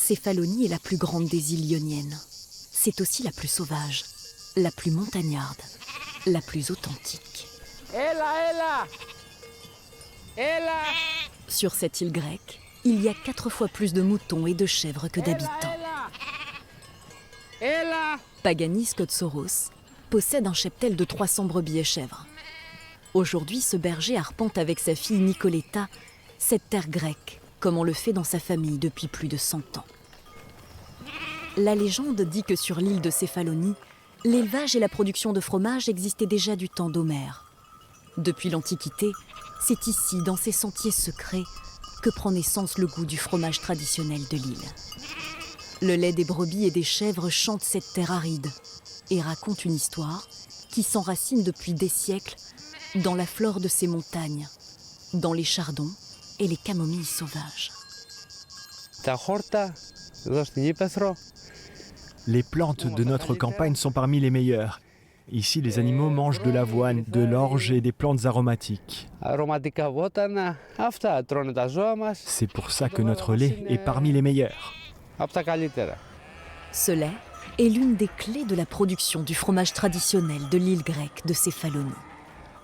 Céphalonie est la plus grande des îles Ioniennes. C'est aussi la plus sauvage, la plus montagnarde, la plus authentique. Sur cette île grecque, il y a 4 fois plus de moutons et de chèvres que d'habitants. Paganis Kotsoros possède un cheptel de 300 brebis et chèvres. Aujourd'hui, ce berger arpente avec sa fille Nicoletta cette terre grecque, comme on le fait dans sa famille depuis plus de 100 ans. La légende dit que sur l'île de Céphalonie, l'élevage et la production de fromage existaient déjà du temps d'Homère. Depuis l'Antiquité, c'est ici, dans ces sentiers secrets, que prend naissance le goût du fromage traditionnel de l'île. Le lait des brebis et des chèvres chante cette terre aride et raconte une histoire qui s'enracine depuis des siècles dans la flore de ces montagnes, dans les chardons et les camomilles sauvages. Les plantes de notre campagne sont parmi les meilleures. Ici, les animaux mangent de l'avoine, de l'orge et des plantes aromatiques. C'est pour ça que notre lait est parmi les meilleurs. Ce lait est l'une des clés de la production du fromage traditionnel de l'île grecque de Céphalonie.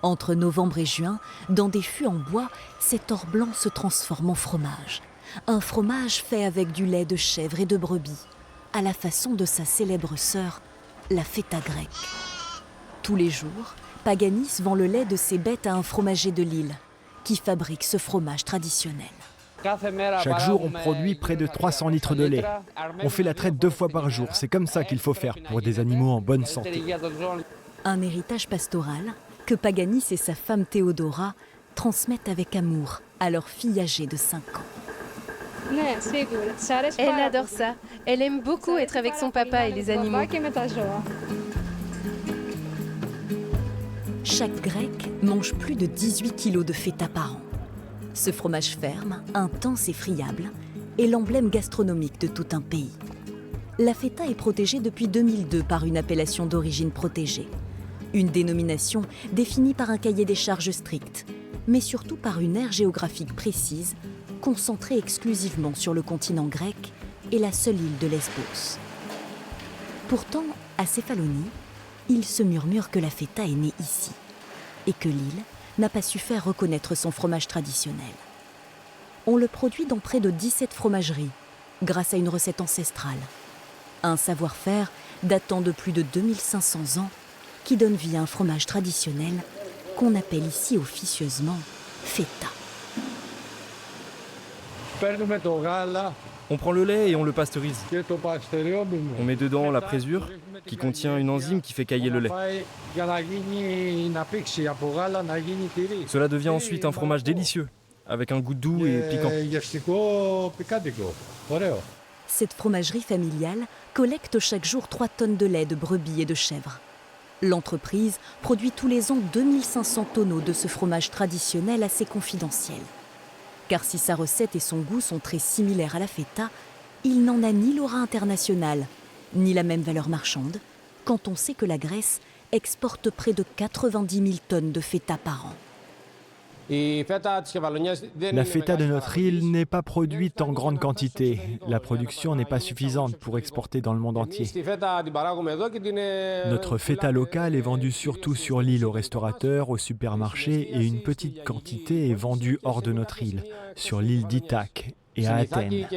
Entre novembre et juin, dans des fûts en bois, cet or blanc se transforme en fromage. Un fromage fait avec du lait de chèvre et de brebis, à la façon de sa célèbre sœur, la feta grecque. Tous les jours, Paganis vend le lait de ses bêtes à un fromager de l'île, qui fabrique ce fromage traditionnel. Chaque jour, on produit près de 300 litres de lait. On fait la traite 2 fois par jour. C'est comme ça qu'il faut faire pour des animaux en bonne santé. Un héritage pastoral que Paganis et sa femme Théodora transmettent avec amour à leur fille âgée de 5 ans. Elle adore ça. Elle aime beaucoup être avec son papa et les animaux. Chaque Grec mange plus de 18 kilos de feta par an. Ce fromage ferme, intense et friable est l'emblème gastronomique de tout un pays. La feta est protégée depuis 2002 par une appellation d'origine protégée. Une dénomination définie par un cahier des charges strict, mais surtout par une aire géographique précise, concentrée exclusivement sur le continent grec et la seule île de Lesbos. Pourtant, à Céphalonie, il se murmure que la feta est née ici et que l'île n'a pas su faire reconnaître son fromage traditionnel. On le produit dans près de 17 fromageries, grâce à une recette ancestrale. Un savoir-faire datant de plus de 2500 ans qui donne vie à un fromage traditionnel qu'on appelle ici officieusement feta. On prend le lait et on le pasteurise. On met dedans la présure qui contient une enzyme qui fait cailler le lait. Cela devient ensuite un fromage délicieux, avec un goût doux et piquant. Cette fromagerie familiale collecte chaque jour 3 tonnes de lait de brebis et de chèvres. L'entreprise produit tous les ans 2500 tonneaux de ce fromage traditionnel assez confidentiel. Car si sa recette et son goût sont très similaires à la feta, il n'en a ni l'aura internationale, ni la même valeur marchande, quand on sait que la Grèce exporte près de 90 000 tonnes de feta par an. La feta de notre île n'est pas produite en grande quantité. La production n'est pas suffisante pour exporter dans le monde entier. Notre feta locale est vendue surtout sur l'île aux restaurateurs, aux supermarchés et une petite quantité est vendue hors de notre île, sur l'île d'Ithaque et à Athènes.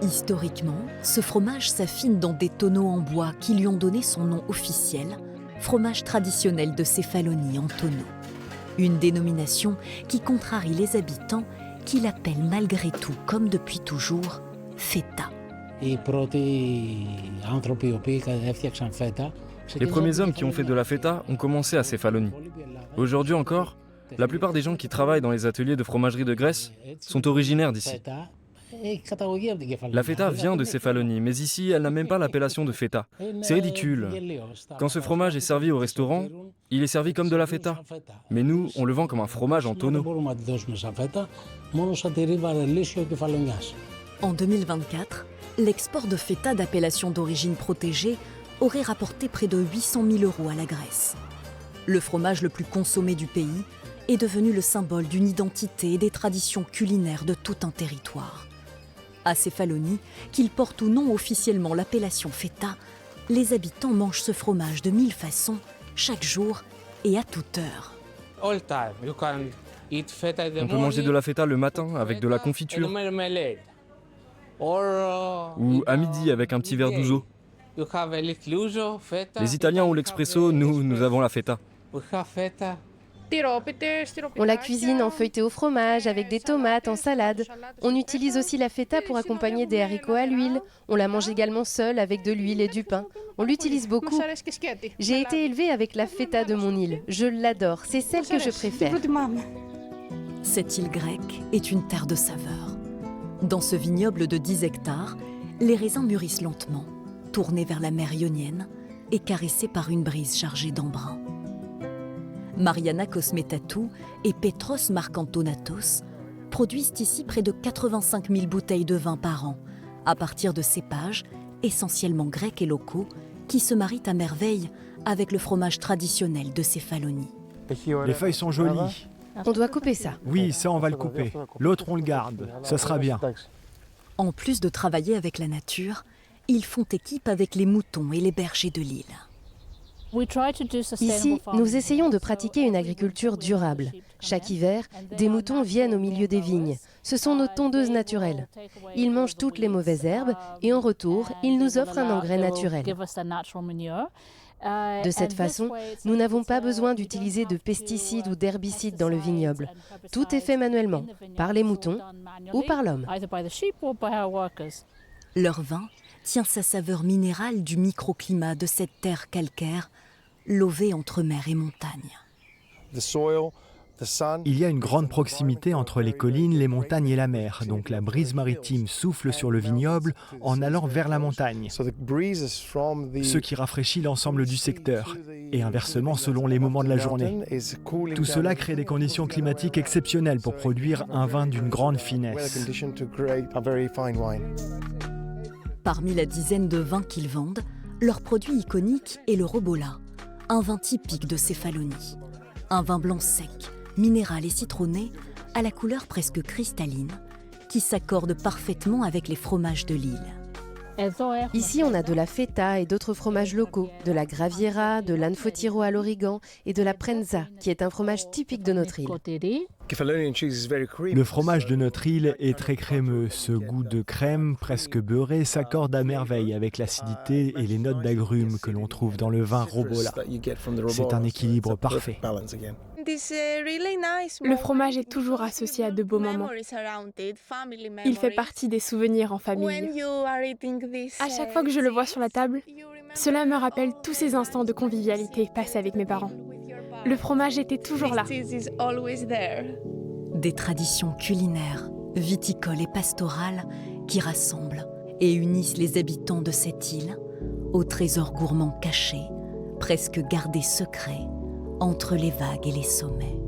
Historiquement, ce fromage s'affine dans des tonneaux en bois qui lui ont donné son nom officiel, fromage traditionnel de Céphalonie en tonneau. Une dénomination qui contrarie les habitants qui l'appellent malgré tout, comme depuis toujours, feta. Les premiers hommes qui ont fait de la feta ont commencé à Céphalonie. Aujourd'hui encore, la plupart des gens qui travaillent dans les ateliers de fromagerie de Grèce sont originaires d'ici. La feta vient de Céphalonie, mais ici, elle n'a même pas l'appellation de feta. C'est ridicule. Quand ce fromage est servi au restaurant, il est servi comme de la feta. Mais nous, on le vend comme un fromage en tonneau. En 2024, l'export de feta d'appellation d'origine protégée aurait rapporté près de 800 000 € à la Grèce. Le fromage le plus consommé du pays est devenu le symbole d'une identité et des traditions culinaires de tout un territoire. À Cefalonie, qu'il porte ou non officiellement l'appellation feta, les habitants mangent ce fromage de 1000 façons, chaque jour et à toute heure. On peut manger de la feta le matin avec de la confiture ou à midi avec un petit verre d'ouzo. Les Italiens ont l'expresso, nous avons la feta. On la cuisine en feuilleté au fromage, avec des tomates, en salade. On utilise aussi la feta pour accompagner des haricots à l'huile. On la mange également seule avec de l'huile et du pain. On l'utilise beaucoup. J'ai été élevée avec la feta de mon île. Je l'adore, c'est celle que je préfère. Cette île grecque est une terre de saveurs. Dans ce vignoble de 10 hectares, les raisins mûrissent lentement, tournés vers la mer Ionienne et caressés par une brise chargée d'embrun. Mariana Cosmetatou et Petros Markantonatos produisent ici près de 85 000 bouteilles de vin par an, à partir de cépages essentiellement grecs et locaux qui se marient à merveille avec le fromage traditionnel de Cefalonie. Les feuilles sont jolies. On doit couper ça. Oui, ça on va le couper. L'autre on le garde, ça sera bien. En plus de travailler avec la nature, ils font équipe avec les moutons et les bergers de l'île. Ici, nous essayons de pratiquer une agriculture durable. Chaque hiver, des moutons viennent au milieu des vignes. Ce sont nos tondeuses naturelles. Ils mangent toutes les mauvaises herbes et en retour, ils nous offrent un engrais naturel. De cette façon, nous n'avons pas besoin d'utiliser de pesticides ou d'herbicides dans le vignoble. Tout est fait manuellement, par les moutons ou par l'homme. Leur vin tient sa saveur minérale du microclimat de cette terre calcaire, lovée entre mer et montagne. Il y a une grande proximité entre les collines, les montagnes et la mer, donc la brise maritime souffle sur le vignoble en allant vers la montagne, ce qui rafraîchit l'ensemble du secteur, et inversement selon les moments de la journée. Tout cela crée des conditions climatiques exceptionnelles pour produire un vin d'une grande finesse. Parmi la dizaine de vins qu'ils vendent, leur produit iconique est le Robola, un vin typique de Cefalonie. Un vin blanc sec, minéral et citronné, à la couleur presque cristalline, qui s'accorde parfaitement avec les fromages de l'île. Ici, on a de la feta et d'autres fromages locaux, de la graviera, de l'anfotiro à l'origan et de la prenza, qui est un fromage typique de notre île. Le fromage de notre île est très crémeux. Ce goût de crème presque beurré s'accorde à merveille avec l'acidité et les notes d'agrumes que l'on trouve dans le vin Robola. C'est un équilibre parfait. Le fromage est toujours associé à de beaux moments. Il fait partie des souvenirs en famille. À chaque fois que je le vois sur la table, cela me rappelle tous ces instants de convivialité passés avec mes parents. Le fromage était toujours là. Des traditions culinaires, viticoles et pastorales qui rassemblent et unissent les habitants de cette île aux trésors gourmands cachés, presque gardés secrets entre les vagues et les sommets.